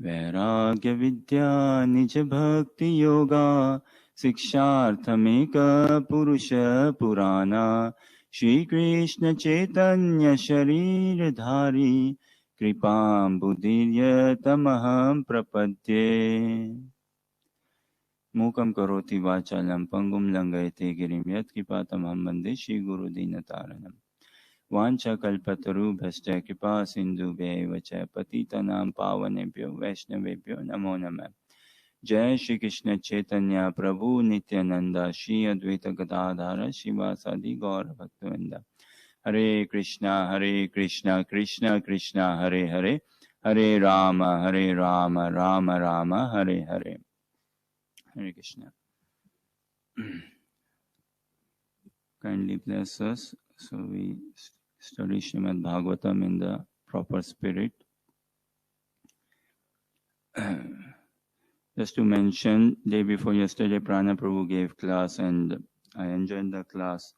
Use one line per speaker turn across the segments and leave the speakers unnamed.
वैराग्य विद्या निज भक्ति योगा शिक्षार्थमेक पुरुष पुराना श्री कृष्ण चैतन्य शरीर धारी कृपां बुद्धिर्यतमहं प्रपद्ये। मूकं करोति वाचालं पंगुं लंघयते गिरिं यत्कृपातमहं वन्दे श्रीगुरुदीनतारिणम्। वाञ्छाकल्पतरुभ्यश्च कृपा सिन्धुभ्यैव च पतितानां पावनेभ्यो वैष्णवेभ्यो नमो नमः। जय श्री कृष्ण चैतन्य प्रभु नित्यानंद श्री अद्वैत गदाधर शिवासादि गौर भक्तवृंद। हरे कृष्णा कृष्ण कृष्ण हरे हरे, हरे Ram Ram Ram Hare Hare. Hare Krishna. Kindly bless us so we study Srimad Bhagavatam in the proper spirit. Just to mention, day before yesterday, Prana Prabhu gave class and I enjoyed the class.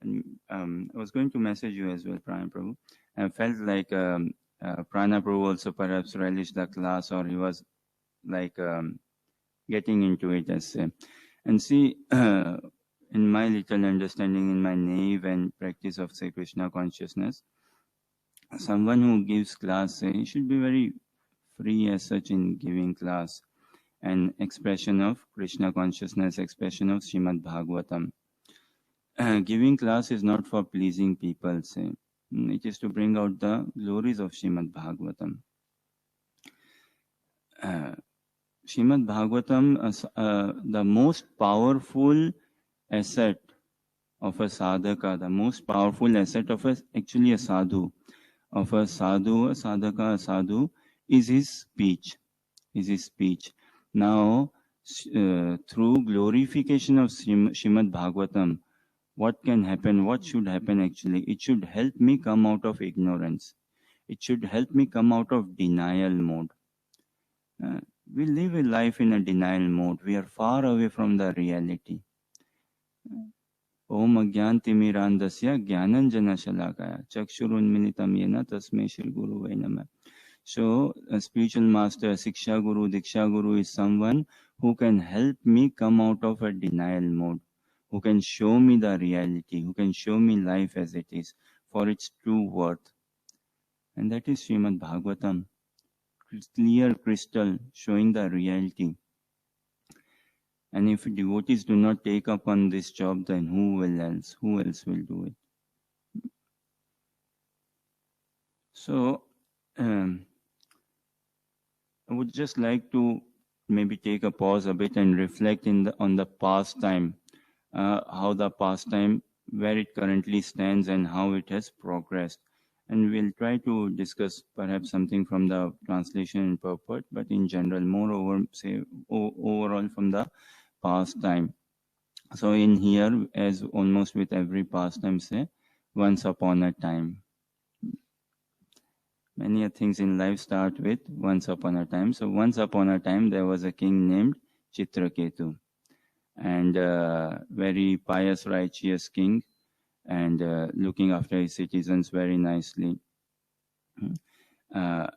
And I was going to message you as well, Prana Prabhu. I felt like Prana Prabhu also perhaps relished the class, or he was like getting into it as say. And see, in my little understanding, in my naive and practice of say Krishna consciousness, someone who gives class, say, he should be very free as such in giving class and expression of Krishna consciousness, expression of Srimad Bhagavatam. Giving class is not for pleasing people, say. It is to bring out the glories of Srimad Bhagavatam. Srimad Bhagavatam, the most powerful asset of a sadhaka, the most powerful asset of actually a sadhu, of a sadhu, a sadhaka, a sadhu, is his speech. Now, through glorification of Srimad Bhagavatam, what can happen, what should happen actually? It should help me come out of ignorance. It should help me come out of denial mode. We live a life in a denial mode. We are far away from the reality. Om Agyantimirandasya Jnananjana Shalakaya Chakshurunmilitam Yena Tasmai Shri Guru Vai Namah. So, a spiritual master, Siksha Guru, Diksha Guru is someone who can help me come out of a denial mode, who can show me the reality, who can show me life as it is, for its true worth. And that is Srimad Bhagavatam, clear crystal, showing the reality. And if devotees do not take up on this job, then who else will do it? So, I would just like to maybe take a pause a bit and reflect on the past time, how the past time, where it currently stands and how it has progressed. And we'll try to discuss perhaps something from the translation and purport, but in general, moreover, say overall from the past time. So in here, as almost with every pastime, say, once upon a time. Many things in life start with once upon a time. So once upon a time, there was a king named Chitraketu, and very pious, righteous king, and looking after his citizens very nicely. But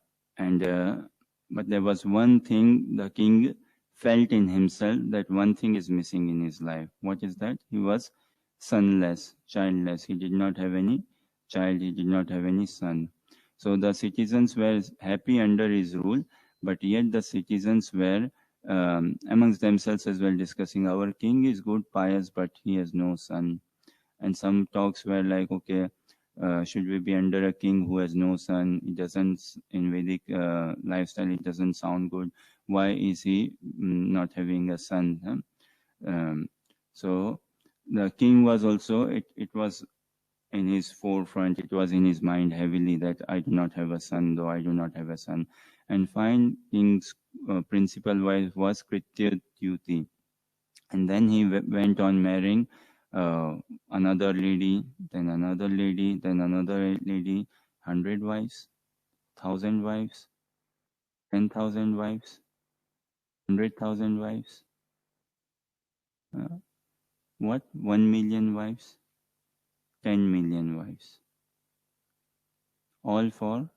there was one thing the king felt in himself, that one thing is missing in his life. What is that? He was sonless, childless. He did not have any child. He did not have any son. So the citizens were happy under his rule, but yet the citizens were amongst themselves as well discussing, our king is good, pious, but he has no son. And some talks were like, okay, should we be under a king who has no son? It doesn't, in Vedic lifestyle, it doesn't sound good. Why is he not having a son? So the king was also, it was in his forefront, it was in his mind heavily that I do not have a son, though I do not have a son. And fine, king's principal wife was Krityatyuti. And then he went on marrying another lady, then another lady, then another lady, 100 wives, 1,000 wives, 10,000 wives, 100,000 wives. What? 1 million wives, 10 million wives. All for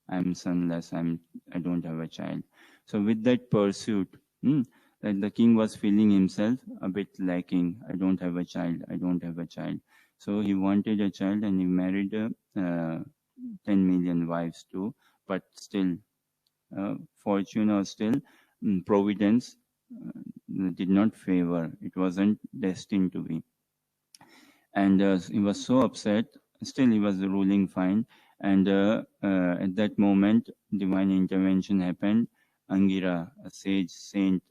I'm sonless, I don't have a child. So with that pursuit, that the king was feeling himself a bit lacking. I don't have a child, I don't have a child. So he wanted a child and he married 10 million wives too, but still fortune or still providence did not favor. It wasn't destined to be. And he was so upset. Still, he was ruling fine. And at that moment, divine intervention happened. Angira, a sage saint,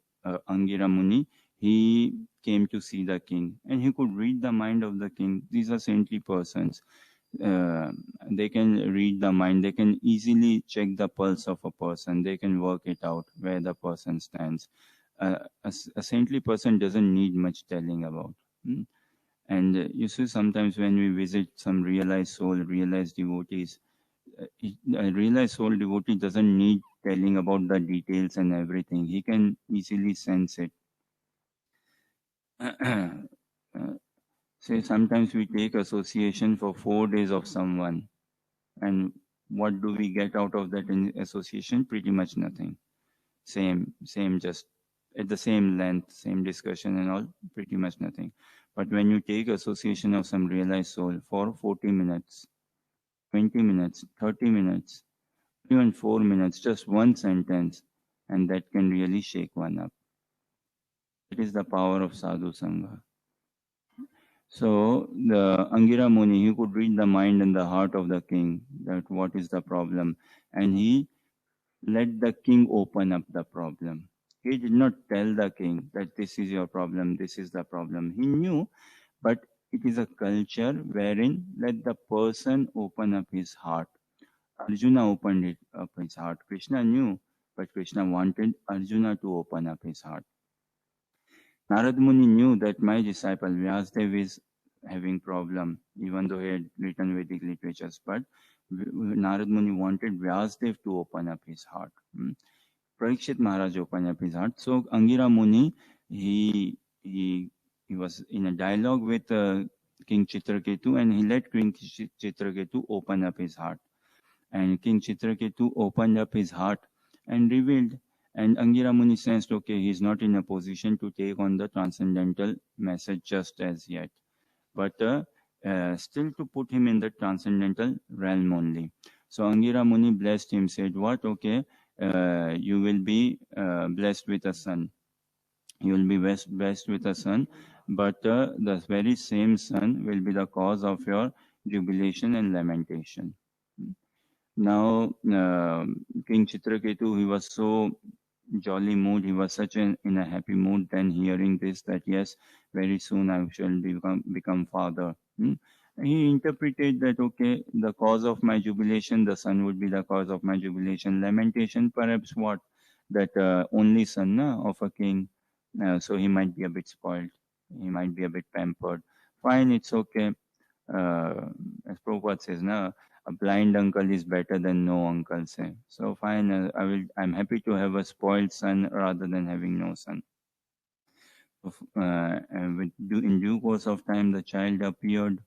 Angira Muni, he came to see the king, and he could read the mind of the king. These are saintly persons. They can read the mind. They can easily check the pulse of a person. They can work it out where the person stands. A saintly person doesn't need much telling about. And you see, sometimes when we visit some realized soul, realized devotees, a realized soul devotee doesn't need telling about the details and everything. He can easily sense it. Say sometimes we take association for 4 days of someone, and what do we get out of that association? Pretty much nothing. Same, just at the same length, same discussion and all, pretty much nothing. But when you take association of some realized soul for 40 minutes, 20 minutes, 30 minutes, even 4 minutes, just one sentence, and that can really shake one up. It is the power of sadhu sangha. So the Angira Muni, he could read the mind and the heart of the king, that what is the problem, and he let the king open up the problem. He did not tell the king that this is your problem, this is the problem. He knew, but it is a culture wherein let the person open up his heart. Arjuna opened it up his heart. Krishna knew, but Krishna wanted Arjuna to open up his heart. Narad Muni knew that my disciple Vyasdev is having problem, even though he had written Vedic literatures, but Narad Muni wanted Vyasdev to open up his heart. Parikshit Maharaj opened up his heart. So Angira Muni, he was in a dialogue with King Chitraketu, and he let King Chitraketu open up his heart. And King Chitraketu opened up his heart and revealed. And Angira Muni sensed, okay, he's not in a position to take on the transcendental message just as yet, but still to put him in the transcendental realm only. So Angira Muni blessed him, said, what? Okay, you will be blessed with a son. You will be blessed with a son, but the very same son will be the cause of your jubilation and lamentation. Now, King Chitraketu, he was so jolly mood, he was such in a happy mood, then hearing this, that yes, very soon I shall become father. He interpreted that, okay, the cause of my jubilation, the son would be the cause of my jubilation. Lamentation, perhaps what? That only son of a king, so he might be a bit spoiled, he might be a bit pampered. Fine, it's okay. As Prabhupada says, a blind uncle is better than no uncle, say. So fine, I'm happy to have a spoiled son rather than having no son. In due course of time, the child appeared,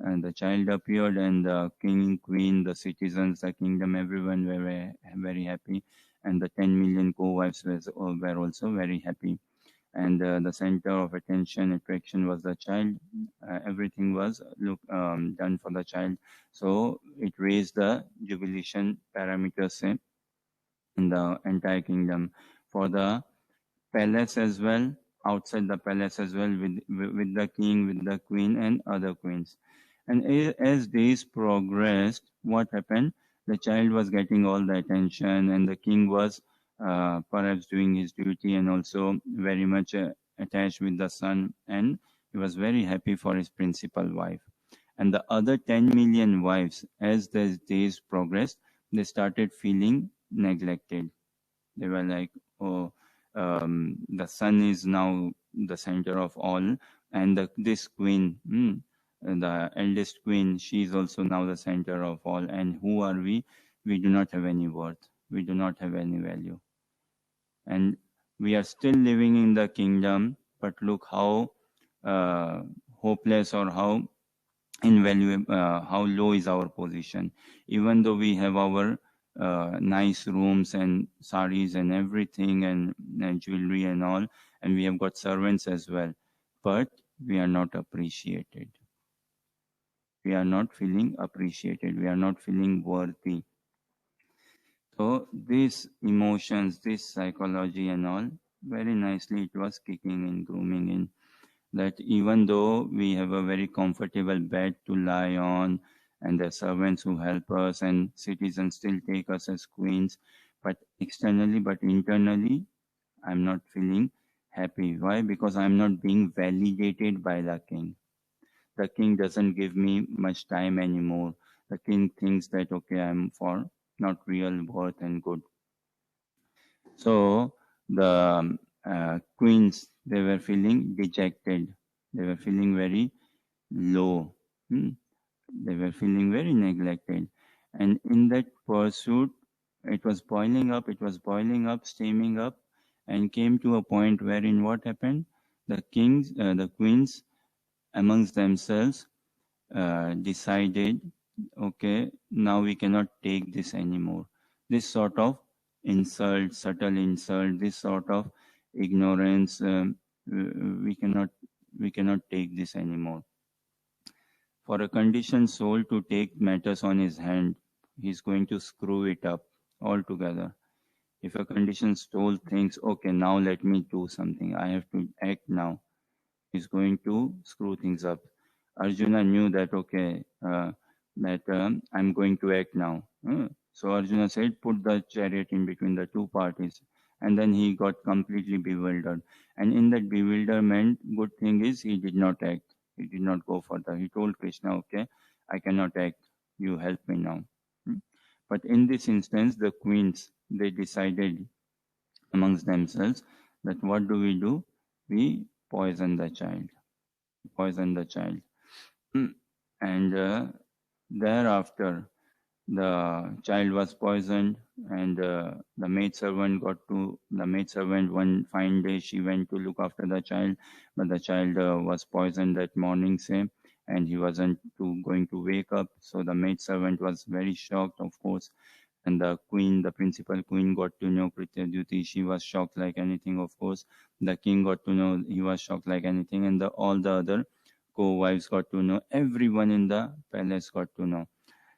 and the king, queen, the citizens, the kingdom, everyone were very happy, and the 10 million co-wives were also very happy. And the center of attraction was the child. Everything was done for the child. So it raised the jubilation parameters in the entire kingdom. For the palace as well, outside the palace as well, with the king, with the queen and other queens. And as days progressed, what happened? The child was getting all the attention, and the king was perhaps doing his duty, and also very much attached with the son, and he was very happy for his principal wife. And the other 10 million wives, as the days progressed, they started feeling neglected. They were like, oh, the son is now the center of all, and this queen, the eldest queen, she is also now the center of all. And who are we? We do not have any worth. We do not have any value. And we are still living in the kingdom, but look how hopeless or how invaluable, how low is our position. Even though we have our nice rooms and saris and everything and jewelry and all, and we have got servants as well, but we are not appreciated. We are not feeling appreciated. We are not feeling worthy. So these emotions, this psychology and all, very nicely it was kicking in, grooming in, that even though we have a very comfortable bed to lie on, and the servants who help us, and citizens still take us as queens, but externally, but internally, I'm not feeling happy. Why? Because I'm not being validated by the king. The king doesn't give me much time anymore. The king thinks that, okay, I'm for not real worth and good. So the queens, they were feeling dejected. They were feeling very low. They were feeling very neglected. And in that pursuit, it was boiling up, steaming up, and came to a point wherein what happened? The queens amongst themselves decided, okay, now we cannot take this anymore. This sort of insult, subtle insult, this sort of ignorance, we cannot take this anymore. For a conditioned soul to take matters on his hand, he's going to screw it up altogether. If a conditioned soul thinks, okay, now let me do something, I have to act now, he's going to screw things up. Arjuna knew that, okay, I'm going to act now. So Arjuna said, put the chariot in between the two parties. And then he got completely bewildered. And in that bewilderment, good thing is he did not act. He did not go further. He told Krishna, okay, I cannot act. You help me now. But in this instance, the queens, they decided amongst themselves that what do? We poison the child. And thereafter, the child was poisoned, and the maidservant one fine day, she went to look after the child, but the child was poisoned that morning same, and he wasn't going to wake up. So the maidservant was very shocked, of course, and the principal queen got to know Prityadyuti. She was shocked like anything, of course. The king got to know, he was shocked like anything, and all the other co-wives got to know. Everyone in the palace got to know.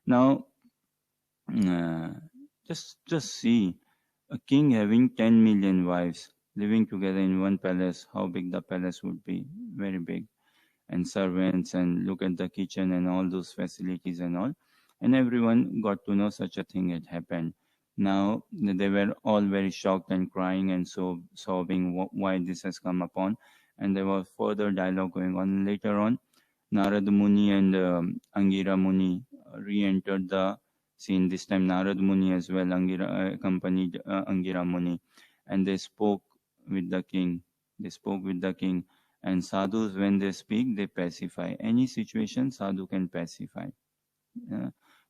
Now, just see a king having 10 million wives living together in one palace. How big the palace would be? Very big. And servants, and look at the kitchen and all those facilities and all. And everyone got to know such a thing had happened. Now they were all very shocked and crying and so sobbing why this has come upon. And there was further dialogue going on. Later on, Narad Muni and Angira Muni re-entered the scene. This time Narad Muni as well accompanied Angira Muni, and they spoke with the king. And sadhus, when they speak, they pacify. Any situation, sadhu can pacify.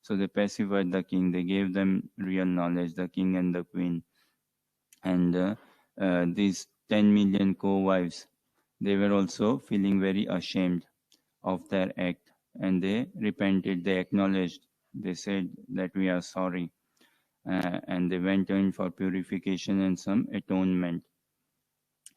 So they pacified the king. They gave them real knowledge, the king and the queen. And these 10 million co-wives, they were also feeling very ashamed of their act. And they repented, they acknowledged, they said that we are sorry. And they went in for purification and some atonement.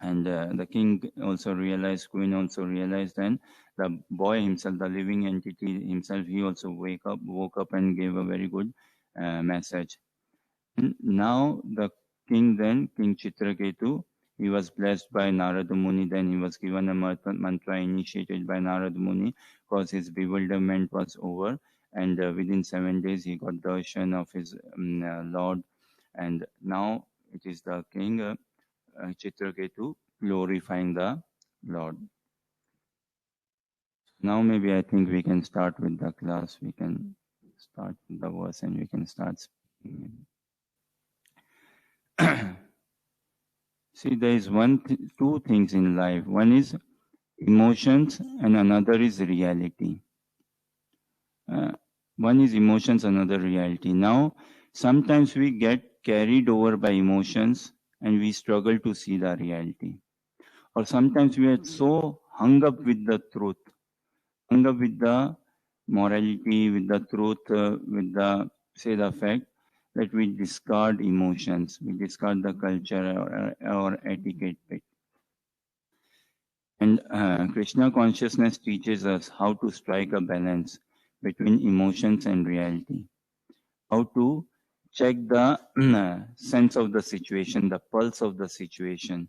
And the king also realized, queen also realized, and the boy himself, the living entity himself, he also woke up and gave a very good message. And now the king Chitraketu, he was blessed by Narada Muni. Then he was given a mantra initiated by Narada Muni, because his bewilderment was over. And within 7 days, he got darshan of his Lord. And now it is the king Chitraketu glorifying the Lord. Now maybe I think we can start with the class. We can start with the verse and we can start speaking. See, there is two things in life. One is emotions and another is reality. One is emotions, another reality. Now, sometimes we get carried over by emotions and we struggle to see the reality. Or sometimes we are so hung up with the truth, hung up with the morality, with the truth, with the fact, that we discard emotions, we discard the culture or etiquette. And Krishna consciousness teaches us how to strike a balance between emotions and reality, how to check the sense of the situation, the pulse of the situation,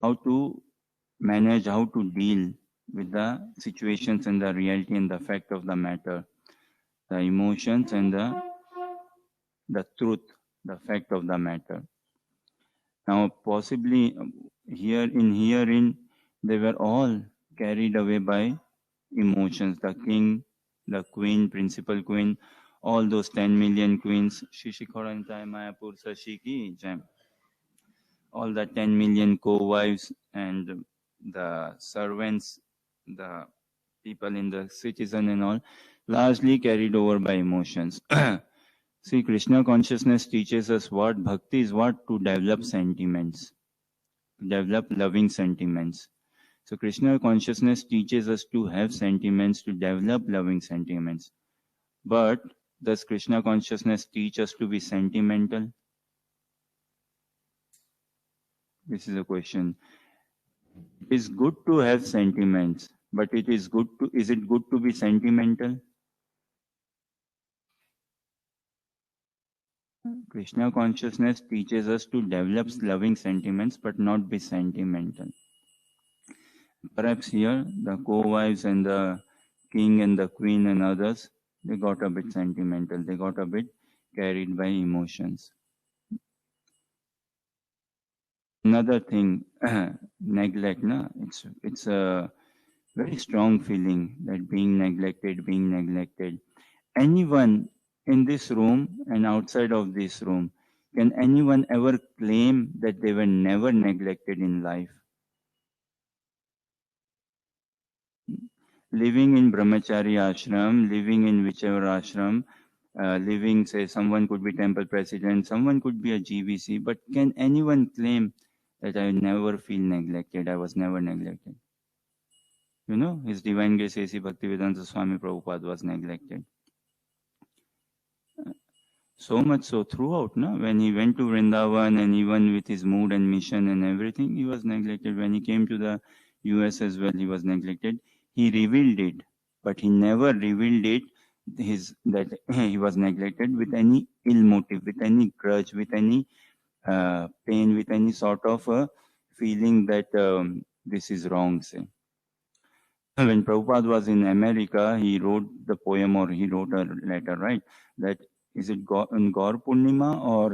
how to manage, how to deal with the situations and the reality and the fact of the matter, the emotions and the truth, the fact of the matter. Now, possibly herein, they were all carried away by emotions. The king, the queen, principal queen, all those 10 million queens, Shishikhorantai Mayapur Sashi ki jai. All the 10 million co-wives and the servants, the people in the citizen and all, largely carried over by emotions. See, Krishna consciousness teaches us what bhakti is, what to develop sentiments, develop loving sentiments. So Krishna consciousness teaches us to have sentiments, to develop loving sentiments. But does Krishna consciousness teach us to be sentimental? This is a question. It is good to have sentiments, but is it good to be sentimental? Krishna consciousness teaches us to develop loving sentiments but not be sentimental. Perhaps here the co-wives and the king and the queen and others, they got a bit sentimental, they got a bit carried by emotions. Another thing, neglect, it's a very strong feeling that being neglected. Anyone in this room and outside of this room, can anyone ever claim that they were never neglected in life? Living in brahmachari ashram, living in whichever ashram, living, say, someone could be temple president, someone could be a GVC, but can anyone claim that I never feel neglected, I was never neglected? You know, His Divine Grace A.C. Bhaktivedanta Swami Prabhupada was neglected. So much so throughout, no? When he went to Vrindavan and even with his mood and mission and everything, he was neglected. When he came to the US as well, he was neglected. He revealed it, but he never revealed it that he was neglected with any ill motive, with any grudge, with any pain, with any sort of feeling that this is wrong, say. When Prabhupada was in America, he wrote the poem, or he wrote a letter, right? That is it in Gaur Purnima or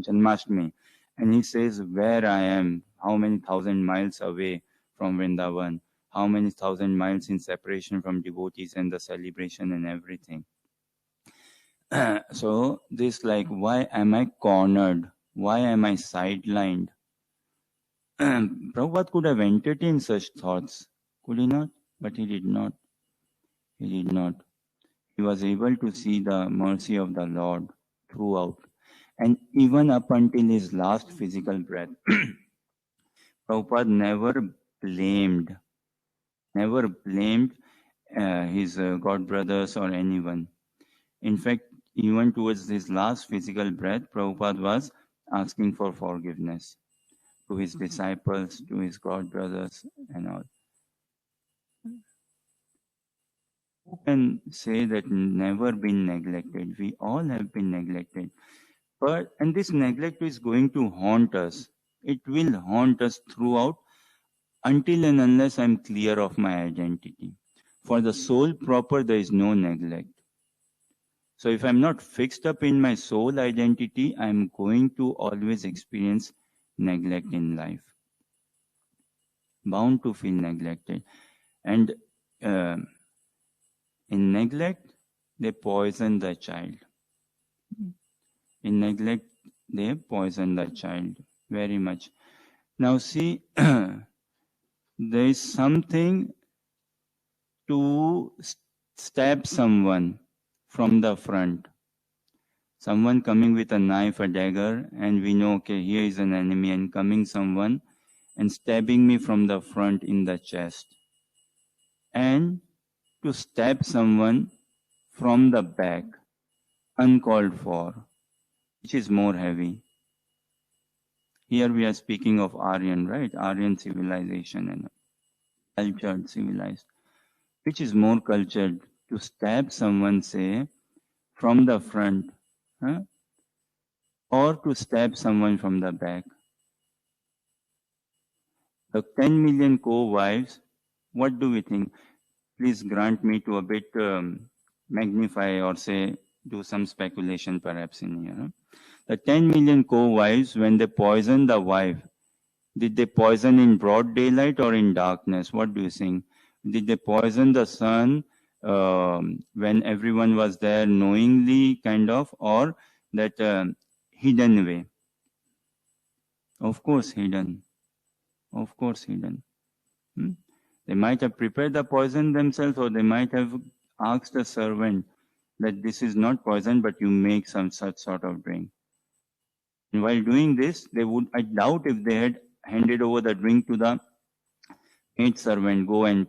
Janmashtami? And he says, where I am, how many thousand miles away from Vrindavan, how many thousand miles in separation from devotees and the celebration and everything. So this, like, why am I cornered? Why am I sidelined? Prabhupada could have entertained such thoughts, could he not? But he did not. He did not. He was able to see the mercy of the Lord throughout. And even up until his last physical breath, Prabhupada never blamed his god brothers or anyone. In fact, even towards his last physical breath, Prabhupada was asking for forgiveness to his disciples, to his god brothers and all. Who can say that never been neglected? We all have been neglected. And this neglect is going to haunt us. It will haunt us throughout until and unless I'm clear of my identity. For the soul proper, there is no neglect. So if I'm not fixed up in my soul identity, I'm going to always experience neglect in life. Bound to feel neglected. And in neglect, they poison the child. In neglect, they poison the child very much. Now see, there is something to stab someone from the front. Someone coming with a knife, a dagger, and we know, okay, here is an enemy, and coming someone and stabbing me from the front in the chest. And to stab someone from the back, uncalled for, which is more heavy? Here we are speaking of Aryan, right? Aryan civilization and cultured, civilized. Which is more cultured? To stab someone, say, from the front, huh? Or to stab someone from the back? The 10 million co-wives, what do we think? Please grant me to a bit magnify or say, do some speculation perhaps in here. Huh? The 10 million co-wives, when they poison the wife, did they poison in broad daylight or in darkness? What do you think? Did they poison the sun when everyone was there knowingly, kind of, or that hidden way? Of course, hidden. Of course, hidden. They might have prepared the poison themselves, or they might have asked a servant that this is not poison, but you make some such sort of drink. And while doing this, they would, I doubt if they had handed over the drink to the maid servant, go and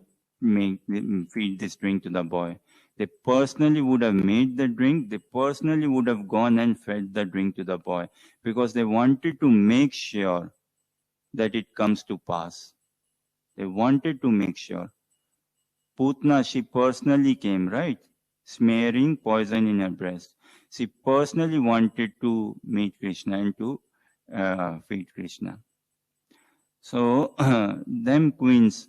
feed this drink to the boy. They personally would have made the drink, they personally would have gone and fed the drink to the boy, because they wanted to make sure that it comes to pass. They wanted to make sure. Putna, she personally came, right? Smearing poison in her breast. She personally wanted to meet Krishna and to feed Krishna. So, them queens,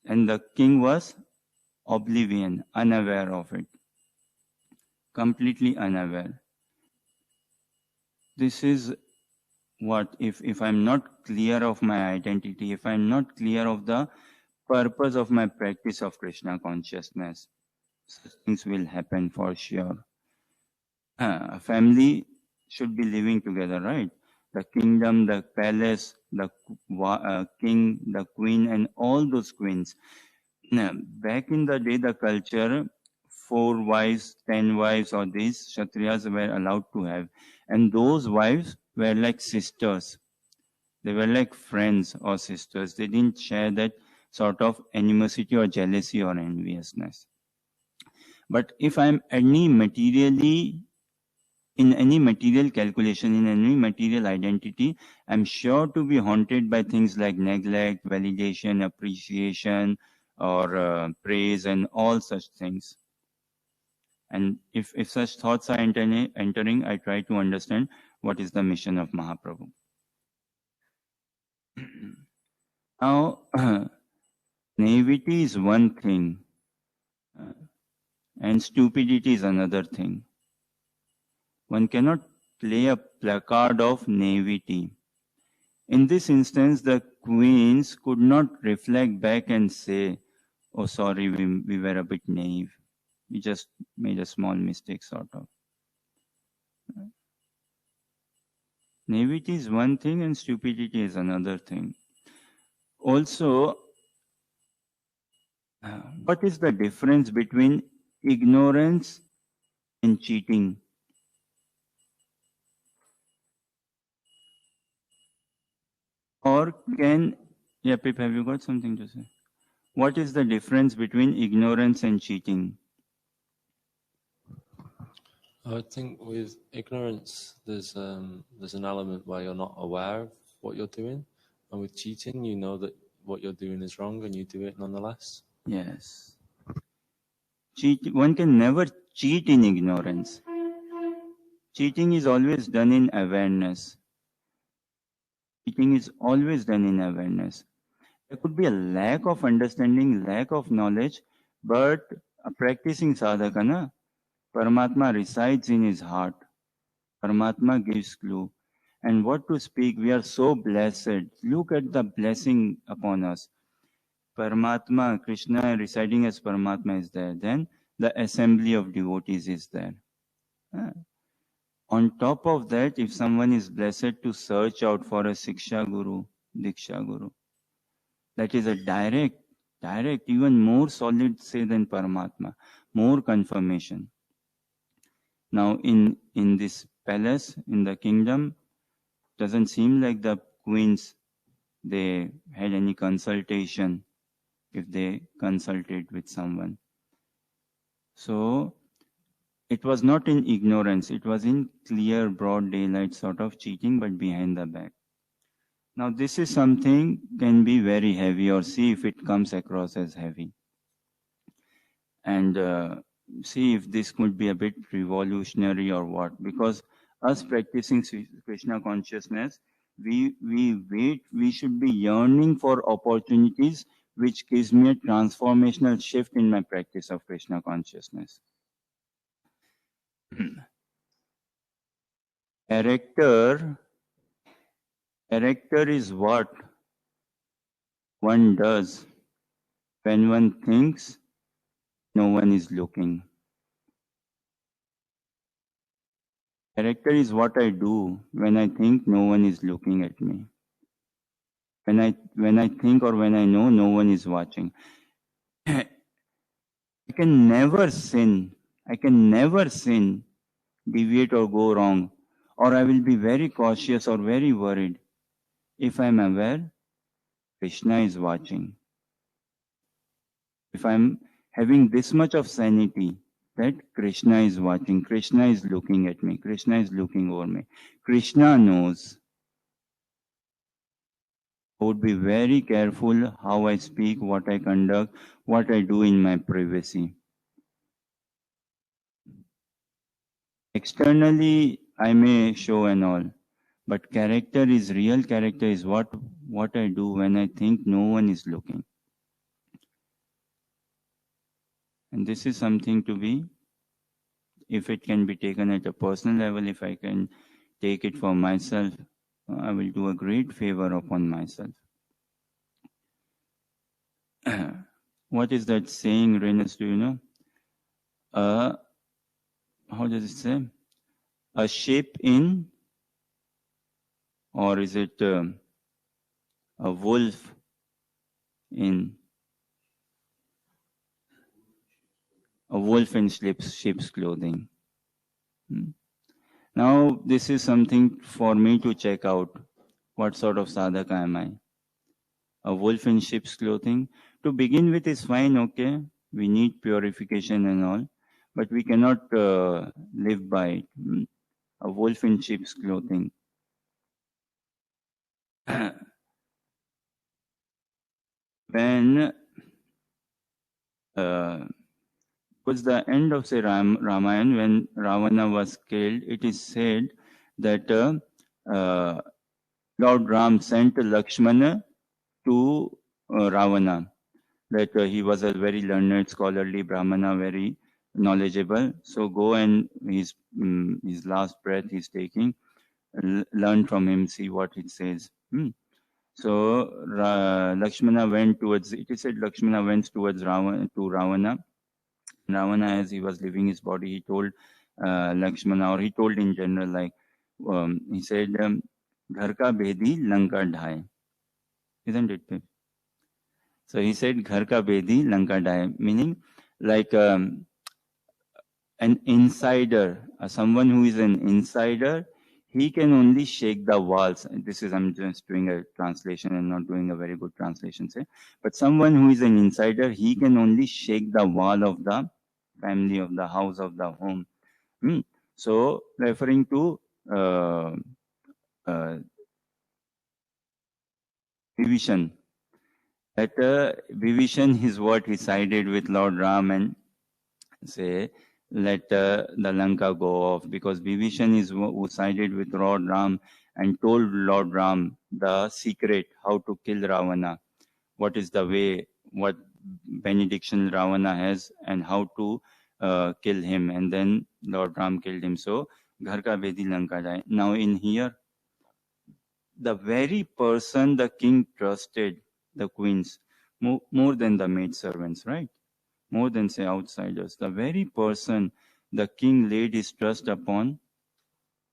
and the king was oblivion, unaware of it. Completely unaware. This is what, if I'm not clear of my identity, if I'm not clear of the purpose of my practice of Krishna consciousness, such things will happen for sure. A family should be living together, right? The kingdom, the palace, the king, the queen, and all those queens. Now, back in the day, the culture, 4 wives, 10 wives, or these Kshatriyas were allowed to have. And those wives were like sisters. They were like friends or sisters. They didn't share that sort of animosity or jealousy or enviousness. But if I'm in any material calculation, in any material identity, I'm sure to be haunted by things like neglect, validation, appreciation, or praise, and all such things. And if such thoughts are entering, I try to understand what is the mission of Mahaprabhu. Now, naivety is one thing, and stupidity is another thing. One cannot play a placard of naivety. In this instance, the queens could not reflect back and say, oh, sorry, we were a bit naive. We just made a small mistake, sort of. Naivety is one thing and stupidity is another thing. Also, what is the difference between ignorance and cheating? Or can, yeah, Pip, have you got something to say? What is the difference between ignorance and cheating?
I think with ignorance, there's an element where you're not aware of what you're doing, and with cheating, you know that what you're doing is wrong, and you do it nonetheless.
Yes. One can never cheat in ignorance. Cheating is always done in awareness. Cheating is always done in awareness. There could be a lack of understanding, lack of knowledge, but practicing sadhakana, Paramatma resides in his heart. Paramatma gives clue. And what to speak, we are so blessed. Look at the blessing upon us. Paramatma, Krishna residing as Paramatma is there. Then the assembly of devotees is there. On top of that, if someone is blessed to search out for a Siksha Guru, Diksha Guru, that is a direct, even more solid say than Paramatma, more confirmation. Now in this palace, in the kingdom, doesn't seem like the queens, they had any consultation if they consulted with someone. So It was not in ignorance, it was in clear, broad daylight sort of cheating, but behind the back. Now, this is something can be very heavy, or see if it comes across as heavy. And see if this could be a bit revolutionary or what. Because us practicing Krishna consciousness, we should be yearning for opportunities which gives me a transformational shift in my practice of Krishna consciousness. Erector is what one does when one thinks no one is looking. Erector is what I do when I think no one is looking at me. When I think or when I know no one is watching. I can never sin. I can never sin, deviate or go wrong. Or I will be very cautious or very worried if I am aware Krishna is watching. If I am having this much of sanity that Krishna is watching, Krishna is looking at me, Krishna is looking over me, Krishna knows. I would be very careful how I speak, what I conduct, what I do in my privacy. Externally, I may show and all, but character is real. Character is what I do when I think no one is looking. And this is something to be, if it can be taken at a personal level, if I can take it for myself, I will do a great favor upon myself. What is that saying, Renus, do you know? How does it say? A sheep in, or is it a wolf in? A wolf in sheep's clothing. Now, this is something for me to check out. What sort of sadhaka am I? A wolf in sheep's clothing? To begin with is fine, okay? We need purification and all, but we cannot live by it. A wolf in sheep's clothing. When towards the end of say Ramayana, when Ravana was killed, it is said that Lord Ram sent Lakshmana to Ravana, that he was a very learned, scholarly Brahmana, very knowledgeable. So go and his last breath he's taking, learn from him, see what it says. So Lakshmana went towards, it is said Lakshmana went towards Ravana. Ravana, as he was leaving his body, he told Lakshmana, or he told in general, like, he said, Ghar ka bedi lanka dhai. Isn't it? So he said, Ghar ka bedi lanka dhai, meaning like an insider, someone who is an insider, he can only shake the walls. This is, I'm just doing a translation and not doing a very good translation, say. But someone who is an insider, he can only shake the wall of the family, of the house, of the home. So, referring to Vibhishan, that Vibhishan is what he sided with Lord Ram and say, let the Lanka go off, because Vibhishan is who sided with Lord Ram and told Lord Ram the secret how to kill Ravana, what is the way, what benediction Ravana has, and how to kill him. And then Lord Ram killed him. So, Ghar ka bedi lanka jai. Now in here, the very person the king trusted, the queens, more than the maid servants, right? More than, say, outsiders. The very person the king laid his trust upon,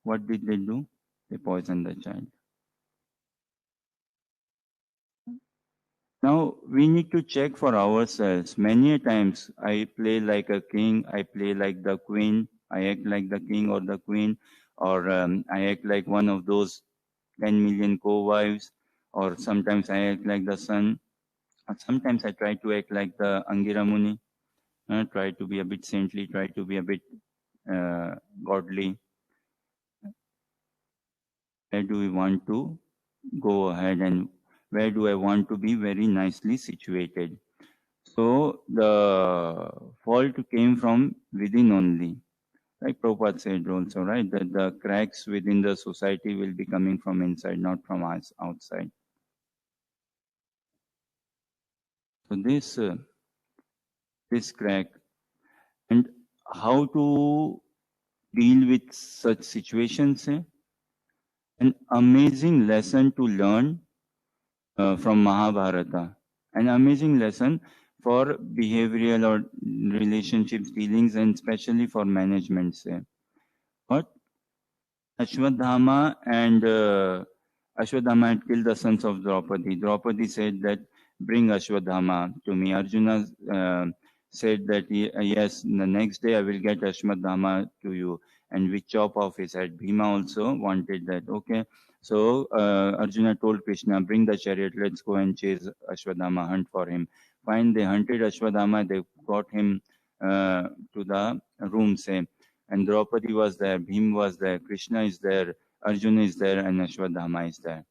what did they do? They poisoned the child. Now, we need to check for ourselves. Many times, I play like a king, I play like the queen, I act like the king or the queen, or I act like one of those 10 million co-wives, or sometimes I act like the son, or sometimes I try to act like the Angira Muni. Try to be a bit saintly, try to be a bit godly. Where do we want to go ahead, and where do I want to be very nicely situated? So the fault came from within only. Like Prabhupada said also, right, that the cracks within the society will be coming from inside, not from us outside. So this crack, and how to deal with such situations, an amazing lesson to learn from Mahabharata, an amazing lesson for behavioral or relationships dealings, and especially for management. But Ashwadhama had killed the sons of Draupadi. Draupadi said that, bring Ashwadhama to me. Arjuna said that, yes, the next day I will get Ashwadhama to you, and we chop off his head. Bhima also wanted that. Okay. So Arjuna told Krishna, bring the chariot, let's go and chase Ashwadhama, hunt for him. Fine, they hunted Ashwadhama, they got him to the room, and Draupadi was there, Bhim was there, Krishna is there, Arjuna is there, and Ashwadhama is there.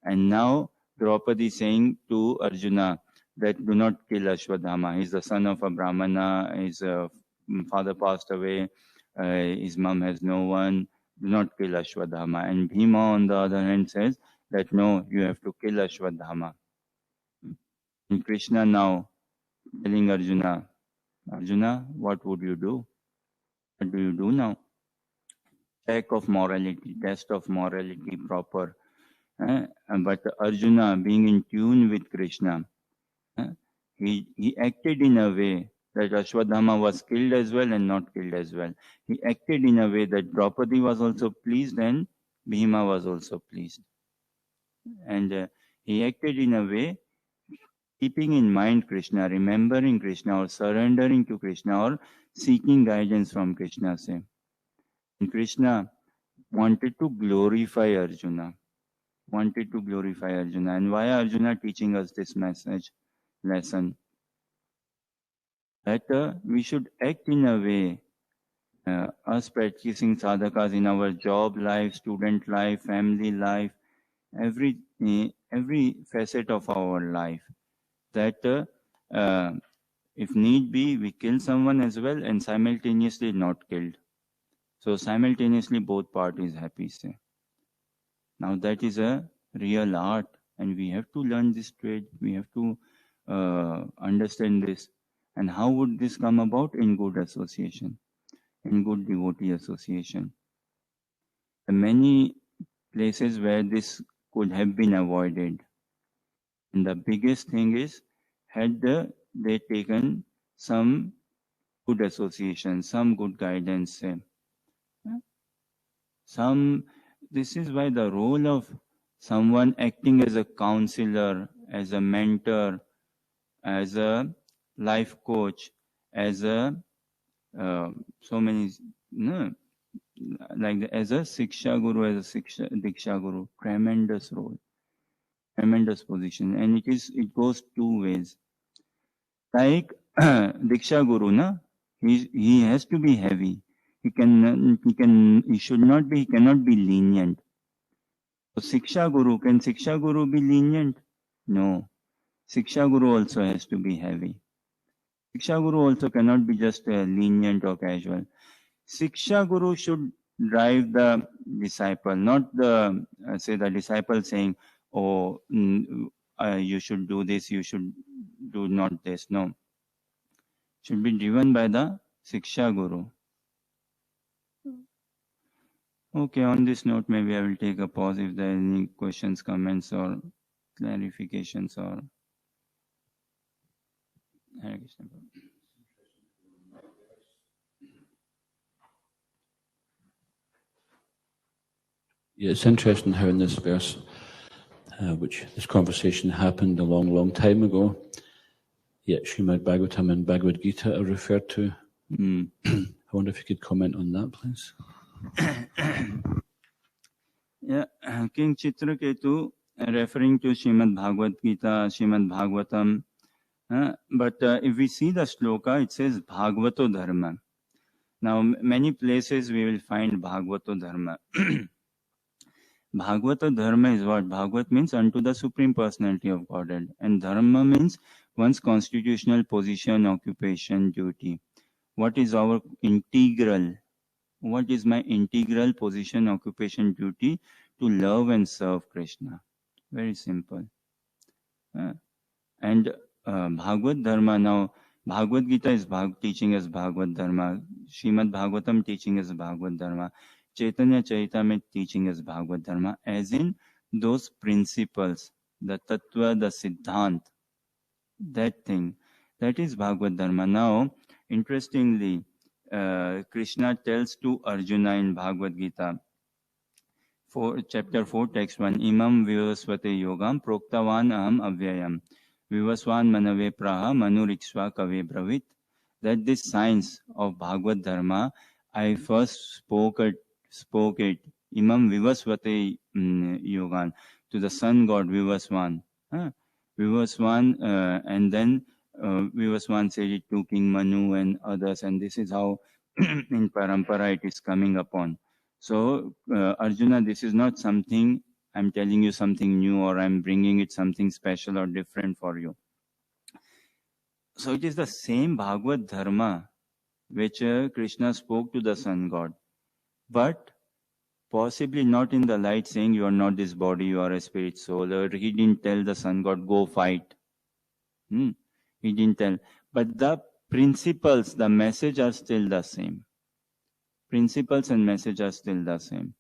And now Draupadi is saying to Arjuna that do not kill Ashwadhama. He's the son of a Brahmana, his father passed away, his mom has no one, do not kill Ashwadhama. And Bhima on the other hand says that no, you have to kill Ashwadhama. And Krishna now telling Arjuna, Arjuna, what would you do? What do you do now? Check of morality, test of morality proper. But Arjuna, being in tune with Krishna, he acted in a way that Ashwadhama was killed as well and not killed as well. He acted in a way that Draupadi was also pleased and Bhima was also pleased. And he acted in a way keeping in mind Krishna, remembering Krishna, or surrendering to Krishna, or seeking guidance from Krishna. And Krishna wanted to glorify Arjuna. And why Arjuna teaching us this lesson? That we should act in a way, us practicing sadhakas in our job life, student life, family life, every facet of our life, that if need be, we kill someone as well and simultaneously not killed. So simultaneously both parties happy. Now that is a real art, and we have to learn this trade. We have to understand this. And how would this come about? In good association, in good devotee association. There are many places where this could have been avoided. And the biggest thing is, had they taken some good association, some good guidance. This is why the role of someone acting as a counselor, as a mentor, as a life coach, as a so many, like as a Siksha Guru, as a Diksha Guru, tremendous role, tremendous position, and it goes two ways. Like Diksha Guru, he has to be heavy. He cannot be lenient. So Siksha Guru, can Siksha Guru be lenient? No. Siksha Guru also has to be heavy. Siksha Guru also cannot be just lenient or casual. Siksha Guru should drive the disciple, not the disciple saying, oh, you should do this, you should do not this. No. Should be driven by the Siksha Guru. Okay, on this note, maybe I will take a pause if there are any questions, comments, or clarifications, or Hare Krishna.
Yeah, it's interesting how in this verse, which this conversation happened a long time ago, yet Srimad Bhagavatam and Bhagavad Gita are referred to. I wonder if you could comment on that, please.
Yeah, King Chitraketu referring to Srimad Bhagavad Gita, Srimad Bhagavatam. But if we see the shloka, it says Bhagavato Dharma. Now, many places we will find Bhagavato Dharma. Bhagavata Dharma is what? Bhagavat means unto the Supreme Personality of Godhead. And Dharma means one's constitutional position, occupation, duty. What is our integral? What is my integral position, occupation, duty? To love and serve Krishna. Very simple. And Bhagavad Dharma, now Bhagavad Gita is teaching us Bhagavad Dharma. Srimad Bhagavatam teaching us Bhagavad Dharma. Chaitanya Charitamrita teaching us Bhagavad Dharma, as in those principles, the Tattva, the Siddhant, that thing, that is Bhagavad Dharma. Now, interestingly, Krishna tells to Arjuna in Bhagavad Gita, chapter 4, text 1, Imam Vivasvate Yogam Proktavan Aham Avyayam Vivaswan Manave Praha Manurikshva Kave Bravit, that this science of Bhagavad Dharma, I first spoke it, Imam Vivasvate Yogan, to the sun god Vivaswan. Vivaswan, and then Vivaswan said it to King Manu and others, and this is how in Parampara it is coming upon. So, Arjuna, this is not something I'm telling you something new, or I'm bringing it something special or different for you. So, it is the same Bhagavad Dharma which Krishna spoke to the sun god, but possibly not in the light saying you are not this body, you are a spirit soul, or he didn't tell the sun god go fight. He didn't tell, but the principles, the message are still the same. Principles and message are still the same.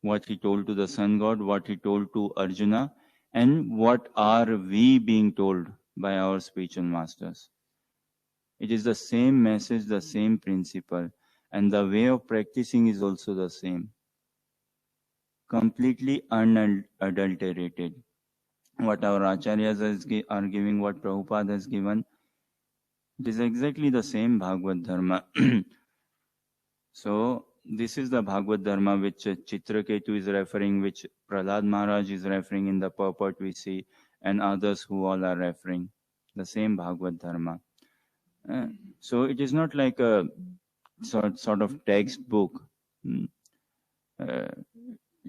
What he told to the sun god, what he told to Arjuna, and what are we being told by our spiritual masters. It is the same message, the same principle, and the way of practicing is also the same. Completely unadulterated. What our acharyas are giving, what Prabhupada has given, it is exactly the same Bhagavad Dharma. So, this is the Bhagavad Dharma which Chitraketu is referring, which Prahlad Maharaj is referring in the purport we see, and others who all are referring. The same Bhagavad Dharma. So, it is not like a sort of textbook. It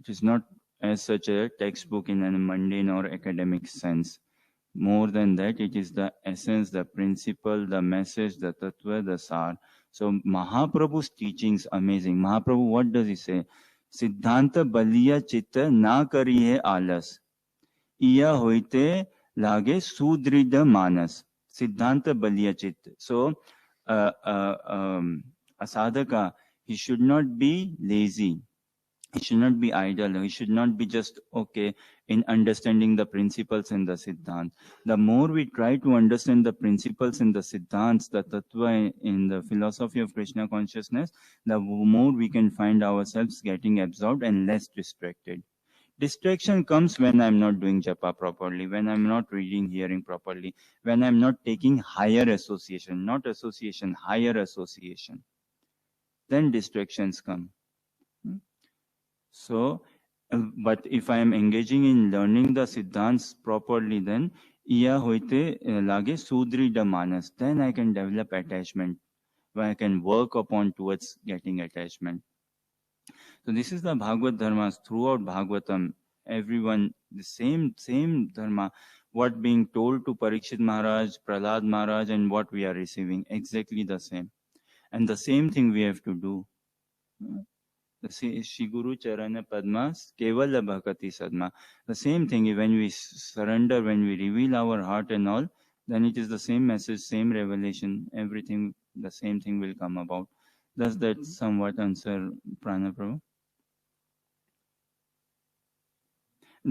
is not as such a textbook in a mundane or academic sense. More than that, it is the essence, the principle, the message, the tattva, the sar. So Mahaprabhu's teachings amazing. Mahaprabhu, what does he say? Siddhanta baliya chitta na kariye alas. Iya hoite lage sudrida manas. Siddhanta baliya chitta. So a sadhaka, he should not be lazy. He should not be idle. He should not be just okay in understanding the principles and the siddhant. The more we try to understand the principles and the siddhants, the tattva in the philosophy of Krishna consciousness, the more we can find ourselves getting absorbed and less distracted. Distraction comes when I'm not doing japa properly, when I'm not reading, hearing properly, when I'm not taking higher association, not association, higher association. Then distractions come. So, but if I am engaging in learning the siddhants properly, then iya hoite lage sudrida manas. Then I can develop attachment, where I can work upon towards getting attachment. So this is the Bhagavad Dharmas throughout Bhagavatam. Everyone, the same Dharma, what being told to Parikshit Maharaj, Prahlad Maharaj, and what we are receiving, exactly the same. And the same thing we have to do. Shri Guru Charana Padmas Kevala Bhakati Sadma. The same thing, when we surrender, when we reveal our heart and all, then it is the same message, same revelation, everything, the same thing will come about. Does that somewhat answer, Prana Prabhu?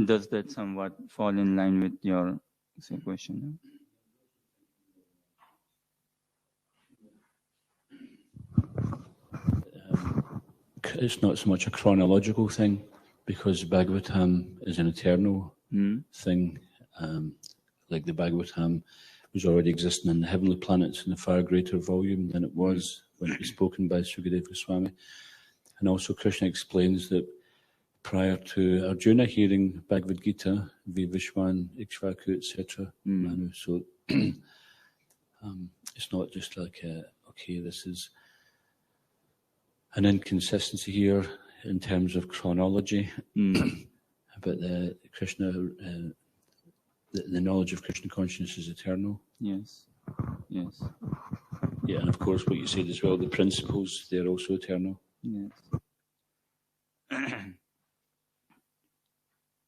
Does that somewhat fall in line with your question?
It's not so much a chronological thing, because Bhagavatam is an eternal thing. Like the Bhagavatam was already existing in the heavenly planets in a far greater volume than it was when it was spoken by Sukadeva Goswami. And also Krishna explains that prior to Arjuna hearing Bhagavad Gita, Vivishwan, Ikshvaku, etc., Manu, so it's not just like, okay, this is an inconsistency here in terms of chronology, but the Krishna, the knowledge of Krishna consciousness is eternal.
Yes, yes,
Yeah, and of course what you said as well, the principles, they're also eternal.
yes.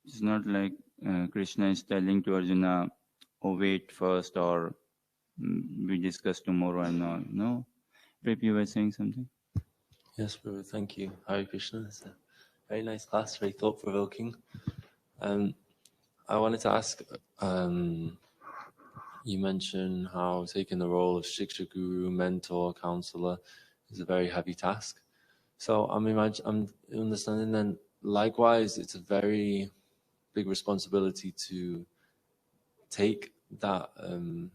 It's not like Krishna is telling to Arjuna, oh, wait first, or we discuss tomorrow and all. No. Prep, you were saying something?
Yes, Prabhu, thank you. Hare Krishna. It's a very nice class, very thought-provoking. I wanted to ask, you mentioned how taking the role of Shiksha Guru, mentor, counselor is a very heavy task. So I'm understanding then, likewise, it's a very big responsibility to take that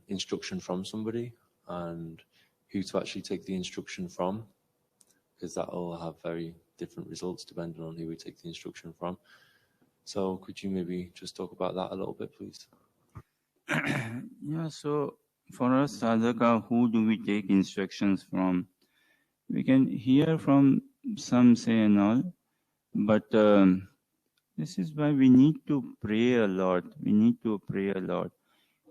instruction from somebody and who to actually take the instruction from, because that will have very different results depending on who we take the instruction from. So could you maybe just talk about that a little bit, please?
Yeah, so for us sadhaka, who do we take instructions from? We can hear from some say and all, but this is why we need to pray a lot. We need to pray a lot.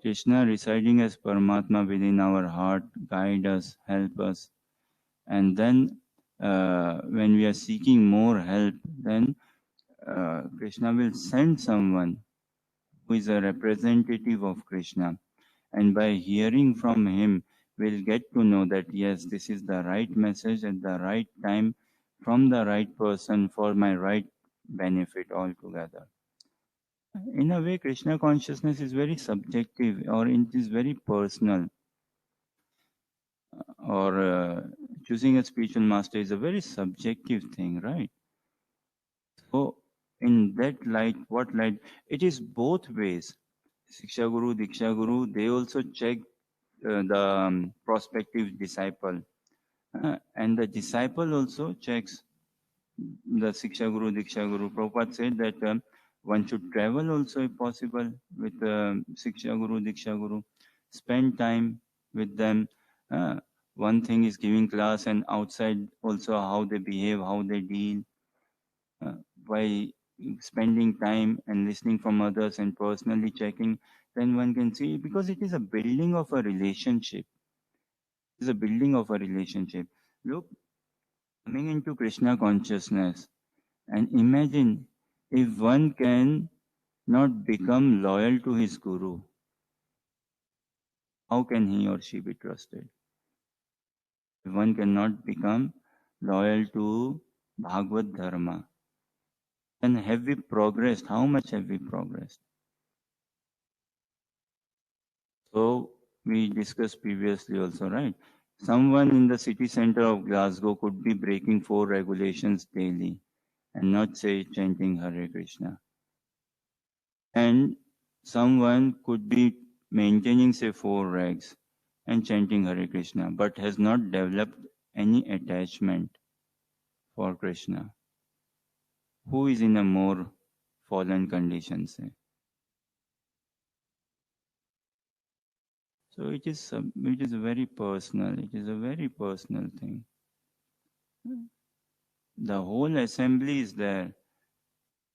Krishna residing as Paramatma within our heart, guide us, help us. And then when we are seeking more help, then Krishna will send someone who is a representative of Krishna. And by hearing from him, we'll get to know that yes, this is the right message at the right time from the right person for my right benefit altogether. In a way, Krishna consciousness is very subjective, or it is very personal. Or choosing a spiritual master is a very subjective thing, right? So in that light, what light? It is both ways. Siksha Guru, Diksha Guru, they also check the prospective disciple. And the disciple also checks the Siksha Guru, Diksha Guru. Prabhupada said that one should travel also if possible with Siksha Guru, Diksha Guru. Spend time with them. One thing is giving class, and outside also how they behave, how they deal. By spending time and listening from others and personally checking, then one can see, because it is a building of a relationship. It is a building of a relationship. Look, coming into Krishna consciousness, and imagine if one can not become loyal to his Guru, how can he or she be trusted? If one cannot become loyal to Bhagavat Dharma, then have we progressed? How much have we progressed? So we discussed previously also, right? Someone in the city center of Glasgow could be breaking 4 regulations daily and not say chanting Hare Krishna. And someone could be maintaining say 4 regs and chanting Hare Krishna, but has not developed any attachment for Krishna. Who is in a more fallen condition, say? So it is very personal. It is a very personal thing. The whole assembly is there.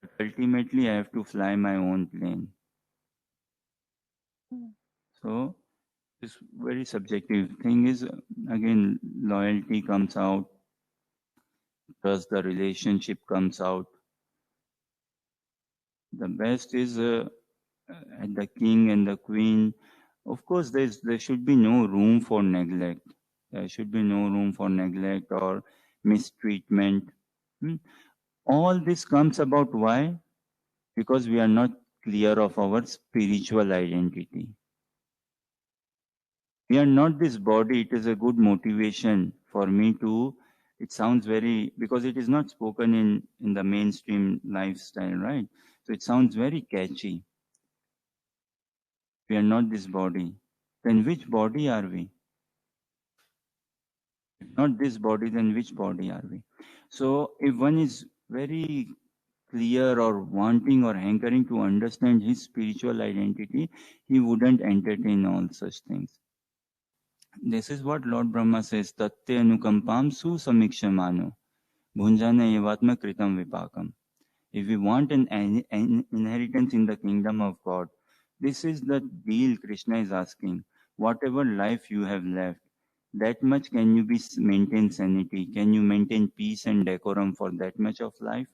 But ultimately, I have to fly my own plane. So this very subjective thing is, again, loyalty comes out. Trust, the relationship comes out. The best is the king and the queen. Of course, there should be no room for neglect. There should be no room for neglect or mistreatment. All this comes about why? Because we are not clear of our spiritual identity. We are not this body. It is a good motivation for me to, it sounds very, because it is not spoken in the mainstream lifestyle, right? So it sounds very catchy. We are not this body. Then which body are we? If not this body, then which body are we? So if one is very clear or wanting or hankering to understand his spiritual identity, he wouldn't entertain all such things. This is what Lord Brahma says, Tatte anukampam susamikshamano. Bhunjana evatma kritam vipakam. If we want an inheritance in the kingdom of God, this is the deal Krishna is asking. Whatever life you have left, that much can you maintain sanity? Can you maintain peace and decorum for that much of life?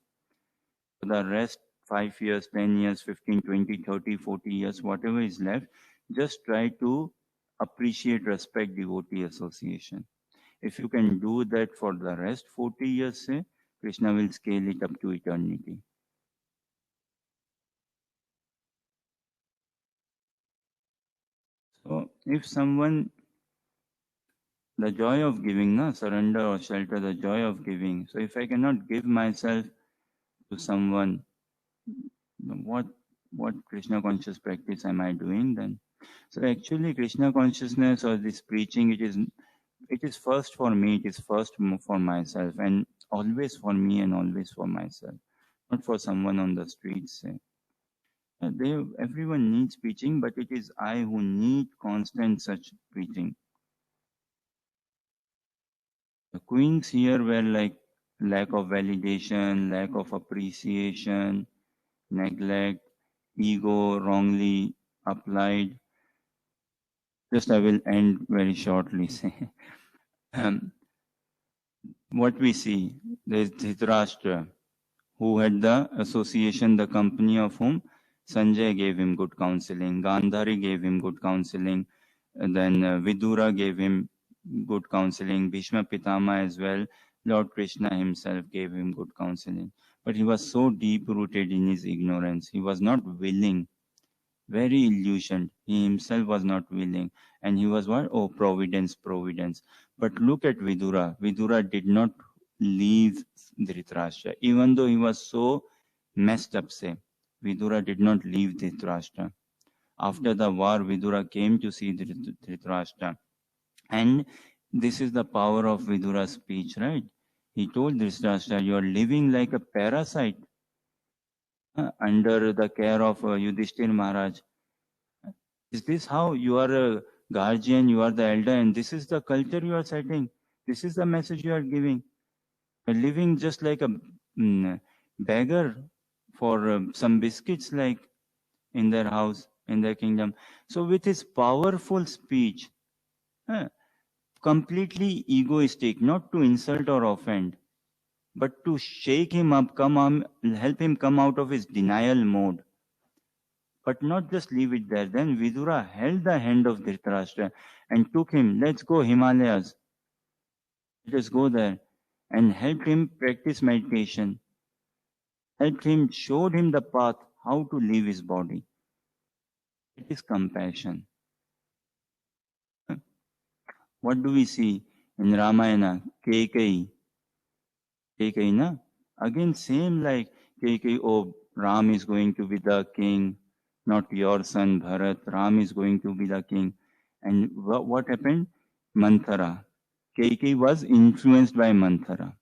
For the rest, 5 years, 10 years, 15, 20, 30, 40 years, whatever is left, just try to appreciate, respect devotee association. If you can do that for the rest 40 years, say, Krishna will scale it up to eternity. So if someone, the joy of giving, surrender or shelter, the joy of giving. So if I cannot give myself to someone, what Krishna conscious practice am I doing then? So actually Krishna consciousness or this preaching, it is first for me, it is first for myself, and always for me and always for myself, not for someone on the streets, say. Everyone needs preaching, but it is I who need constant such preaching. The queens here were like lack of validation, lack of appreciation, neglect, ego wrongly applied. Just I will end very shortly. Say, what we see, there is Dhritarashtra, who had the association, the company of whom Sanjay gave him good counseling, Gandhari gave him good counseling, and then Vidura gave him good counseling, Bhishma Pitama as well, Lord Krishna himself gave him good counseling. But he was so deep-rooted in his ignorance, he was not willing, very illusioned, he himself was not willing. And he was what? Oh, providence, providence. But look at Vidura. Vidura did not leave Dhritarashtra, even though he was so messed up, say. Vidura did not leave Dhritarashtra. After the war, Vidura came to see Dhritarashtra. And this is the power of Vidura's speech, right? He told Dhritarashtra, you are living like a parasite under the care of Yudhishthir Maharaj. Is this how you are a guardian, you are the elder, and this is the culture you are setting? This is the message you are giving? You're living just like a beggar for some biscuits, like in their house, in their kingdom. So with his powerful speech, completely egoistic, not to insult or offend, but to shake him up, help him come out of his denial mode. But not just leave it there. Then Vidura held the hand of Dhritarashtra and took him, let's go Himalayas. Let us go there. And helped him practice meditation. Helped him, showed him the path, how to leave his body. It is compassion. What do we see in Ramayana? Kekai, na? Again, same like Kekai, oh, Ram is going to be the king, not your son Bharat. Ram is going to be the king. And what happened? Manthara. Kekai was influenced by Manthara.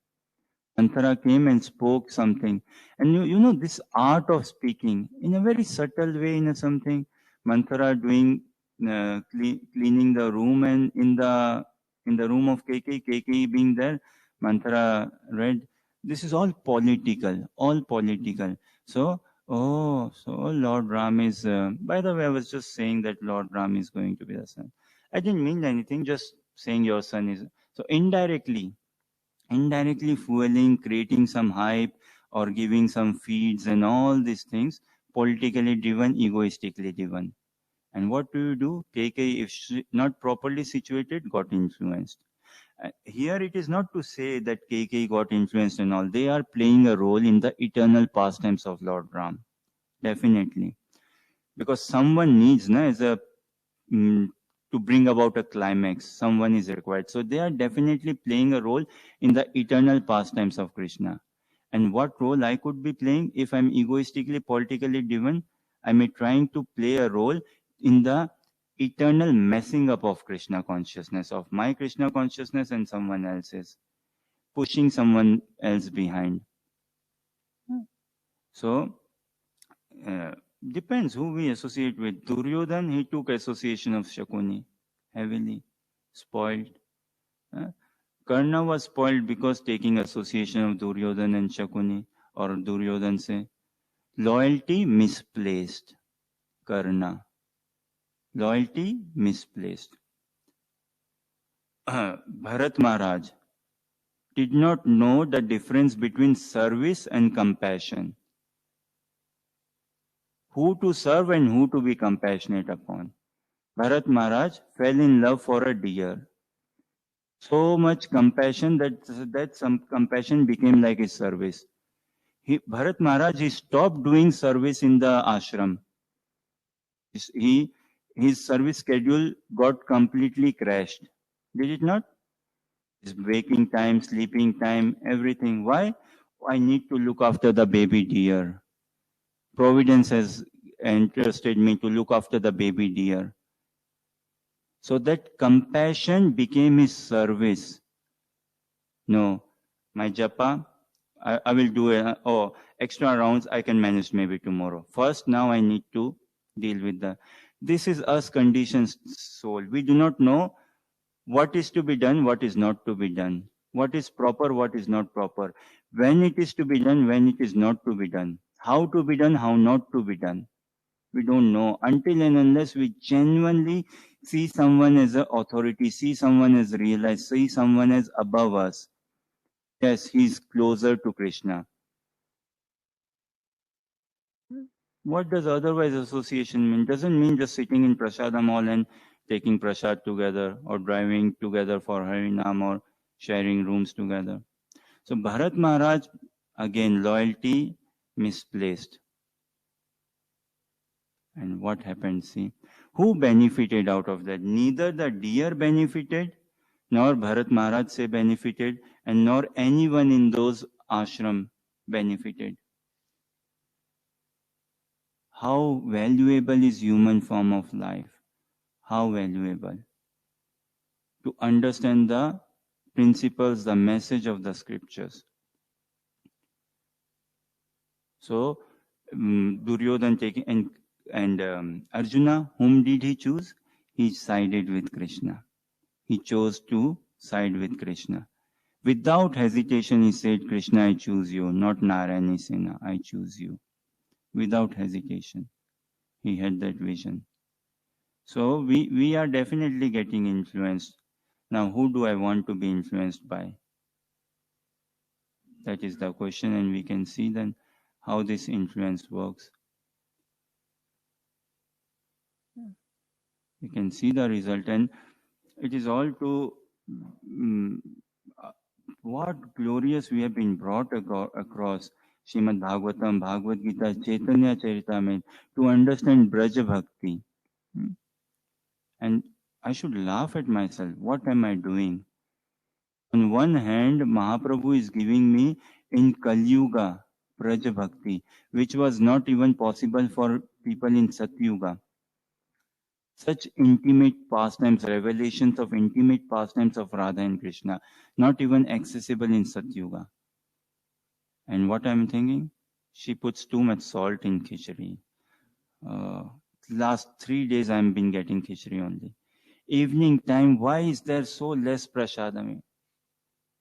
Manthara came and spoke something. And you know this art of speaking in a very subtle way, in a something. Manthara doing cleaning the room, and in the room of Kekai being there, Manthara read. This is all political, all political. So Lord Ram is, by the way, I was just saying that Lord Ram is going to be the son. I didn't mean anything, just saying your son is. So indirectly fueling, creating some hype or giving some feeds and all these things, politically driven, egoistically driven. And what do? KK, if not properly situated, got influenced. Here it is not to say that KK got influenced and all. They are playing a role in the eternal pastimes of Lord Ram. Definitely. Because someone needs, as a to bring about a climax, someone is required. So they are definitely playing a role in the eternal pastimes of Krishna. And what role I could be playing if I'm egoistically, politically driven? I'm trying to play a role in the eternal messing up of Krishna consciousness, of my Krishna consciousness and someone else's, pushing someone else behind. So, depends who we associate with. Duryodhan, he took association of Shakuni, heavily spoiled. Karna was spoiled because taking association of Duryodhan and Shakuni or Duryodhan se. Loyalty misplaced. Karna. Loyalty misplaced. Bharat Maharaj did not know the difference between service and compassion. Who to serve and who to be compassionate upon. Bharat Maharaj fell in love for a deer. So much compassion that some compassion became like his service. Bharat Maharaj, he stopped doing service in the ashram. His service schedule got completely crashed. Did it not? His waking time, sleeping time, everything. Why? I need to look after the baby deer. Providence has entrusted me to look after the baby deer. So that compassion became his service. No, my japa, I will do extra rounds I can manage maybe tomorrow. First, now I need to deal with this is us conditioned soul. We do not know what is to be done, what is not to be done. What is proper, what is not proper. When it is to be done, when it is not to be done. How to be done, how not to be done. We don't know until and unless we genuinely see someone as an authority, see someone as realized, see someone as above us. Yes, he's closer to Krishna. What does otherwise association mean? Doesn't mean just sitting in Prasadam hall and taking prasad together or driving together for Harinam or sharing rooms together. So Bharat Maharaj, again, loyalty misplaced. And what happened? See, who benefited out of that? Neither the deer benefited, nor Bharat Maharaj se benefited, and nor anyone in those ashram benefited. How valuable is human form of life? How valuable? To understand the principles, the message of the scriptures. So, Duryodhan taking and Arjuna, whom did he choose? He sided with Krishna. He chose to side with Krishna. Without hesitation, he said, Krishna, I choose you, not Narayani Sena, I choose you. Without hesitation, he had that vision. So we are definitely getting influenced. Now, who do I want to be influenced by? That is the question, and we can see then how this influence works. You can see the result, and it is all to what glorious we have been brought across Srimad Bhagavatam, Bhagavad Gita, Chaitanya Charitamrita to understand Braja Bhakti. And I should laugh at myself. What am I doing? On one hand, Mahaprabhu is giving me in Kali Yuga Braja Bhakti, which was not even possible for people in Satyuga. Such intimate pastimes, revelations of intimate pastimes of Radha and Krishna, not even accessible in Satyuga. And what I'm thinking? She puts too much salt in khichdi. Last 3 days I've been getting khichdi only. Evening time, why is there so less prasadam?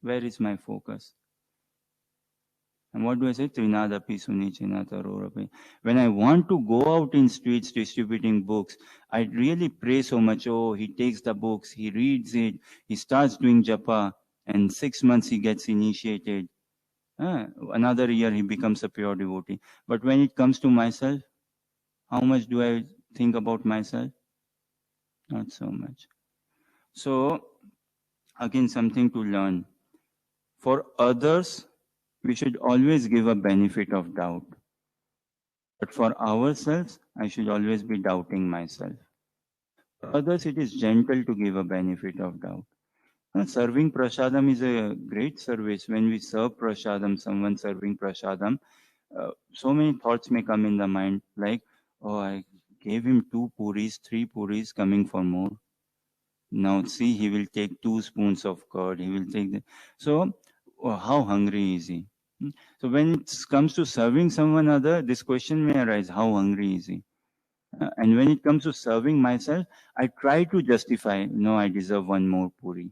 Where is my focus? And what do I say? Trinadapi sunichinatarorapi. When I want to go out in streets distributing books, I really pray so much. Oh, he takes the books, he reads it, he starts doing japa, and 6 months he gets initiated. Another year he becomes a pure devotee. But when it comes to myself, how much do I think about myself? Not so much. So, again, something to learn. For others, we should always give a benefit of doubt. But for ourselves, I should always be doubting myself. For others, it is gentle to give a benefit of doubt. Serving prasadam is a great service. When we serve prasadam, someone serving prasadam, so many thoughts may come in the mind, like, oh, I gave him 2 puris, 3 puris, coming for more. Now see, he will take 2 spoons of curd. He will take so how hungry is he? So when it comes to serving someone other, this question may arise: how hungry is he? And when it comes to serving myself, I try to justify, no, I deserve 1 more puri.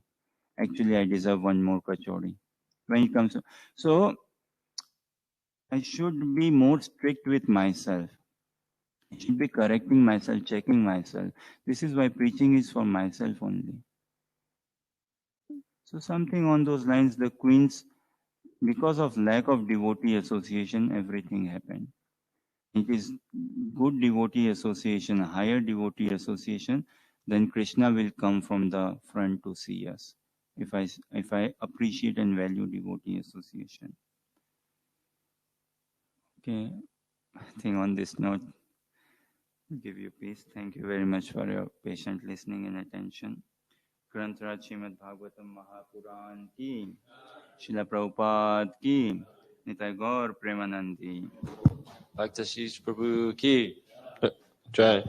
actually I deserve one more kachori. When it comes to, so I should be more strict with myself. I should be correcting myself, checking myself. This is why preaching is for myself only. So something on those lines, the queens, because of lack of devotee association, everything happened. It is good devotee association, higher devotee association, then Krishna will come from the front to see us. If I appreciate and value devotee association. Okay, I think on this note, I'll give you peace. Thank you very much for your patient listening and attention. ग्रंथराज Shrimad Bhagavatam Mahapuran की, शिला प्रभुपाद की, निताय गौर Premanandi.
Bhaktashish Prabhu ki. Jai.